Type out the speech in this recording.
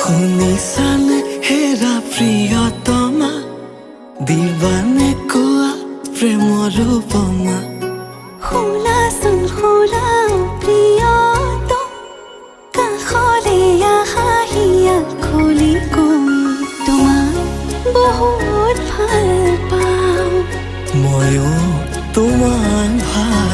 শুনিছানে হেৰা প্ৰিয়তমা, দিবানে কোৱা প্ৰেমৰ উপমা। শুনাচোন শুনা প্ৰিয়তম, কাষলে আহা হিয়া খুলি কম, তোমাক বহুত ভাল পাওঁ। ময়ো তোমাক ভাল